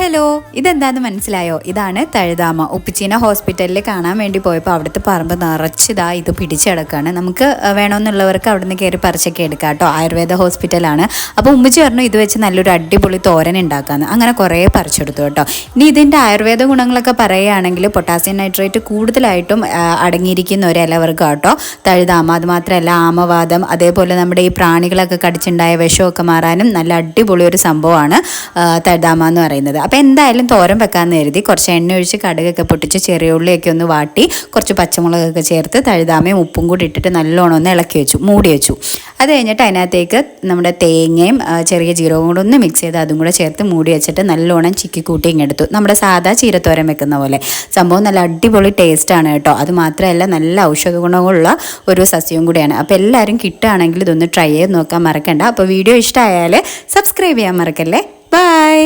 Hello, ഇതെന്താന്ന് മനസ്സിലായോ? ഇതാണ് തഴുതാമ. ഉപ്പിച്ചീന ഹോസ്പിറ്റലിൽ കാണാൻ വേണ്ടി പോയപ്പോൾ അവിടുത്തെ പറമ്പ് നിറച്ചിതാ ഇത് പിടിച്ചെടുക്കുകയാണ്. നമുക്ക് വേണമെന്നുള്ളവർക്ക് അവിടെ നിന്ന് കയറി പറിച്ചൊക്കെ എടുക്കാം കേട്ടോ. ആയുർവേദ ഹോസ്പിറ്റലാണ്. അപ്പോൾ ഉമ്മച്ചി പറഞ്ഞു ഇത് വെച്ച് നല്ലൊരു അടിപൊളി തോരൻ ഉണ്ടാക്കാമെന്ന്. അങ്ങനെ കുറേ പറിച്ചെടുത്തു കേട്ടോ. ഇനി ഇതിൻ്റെ ആയുർവേദ ഗുണങ്ങളൊക്കെ പറയുകയാണെങ്കിൽ പൊട്ടാസ്യം നൈട്രേറ്റ് കൂടുതലായിട്ടും അടങ്ങിയിരിക്കുന്ന ഒരു ഇലവർഗ്ഗം കേട്ടോ തഴുതാമ. അതുമാത്രമല്ല ആമവാദം, അതേപോലെ നമ്മുടെ ഈ പ്രാണികളൊക്കെ കടിച്ചുണ്ടായ വിഷമൊക്കെ മാറാനും നല്ല അടിപൊളി ഒരു സംഭവമാണ് തഴുതാമ എന്ന് പറയുന്നത്. അപ്പോൾ എന്തായാലും തോരൻ വെക്കാമെന്ന് കരുതി കുറച്ച് എണ്ണ ഒഴിച്ച് കടുകൊക്കെ പൊട്ടിച്ച് ചെറിയ ഉള്ളിയൊക്കെ ഒന്ന് വാട്ടി കുറച്ച് പച്ചമുളകൊക്കെ ചേർത്ത് തഴുതാമയും ഉപ്പും കൂടി ഇട്ടിട്ട് നല്ലോണം ഒന്ന് ഇളക്കി വെച്ചു, മൂടി വെച്ചു. അത് കഴിഞ്ഞിട്ട് അതിനകത്തേക്ക് നമ്മുടെ തേങ്ങയും ചെറിയ ജീരകവും കൂടെ ഒന്ന് മിക്സ് ചെയ്ത് അതും കൂടെ ചേർത്ത് മൂടി വെച്ചിട്ട് നല്ലോണം ചിക്കി കൂട്ടി ഇങ്ങെടുത്തു. നമ്മുടെ സാധാ ചീരത്തോരൻ വെക്കുന്ന പോലെ. സംഭവം നല്ല അടിപൊളി ടേസ്റ്റാണ് കേട്ടോ. അത് മാത്രമല്ല നല്ല ഔഷധ ഗുണങ്ങളുള്ള ഒരു സസ്യവും കൂടിയാണ്. അപ്പോൾ എല്ലാവരും കിട്ടുകയാണെങ്കിൽ ഇതൊന്ന് ട്രൈ ചെയ്ത് നോക്കാൻ മറക്കണ്ട. അപ്പോൾ വീഡിയോ ഇഷ്ടമായാൽ സബ്സ്ക്രൈബ് ചെയ്യാൻ മറക്കല്ലേ. ബൈ.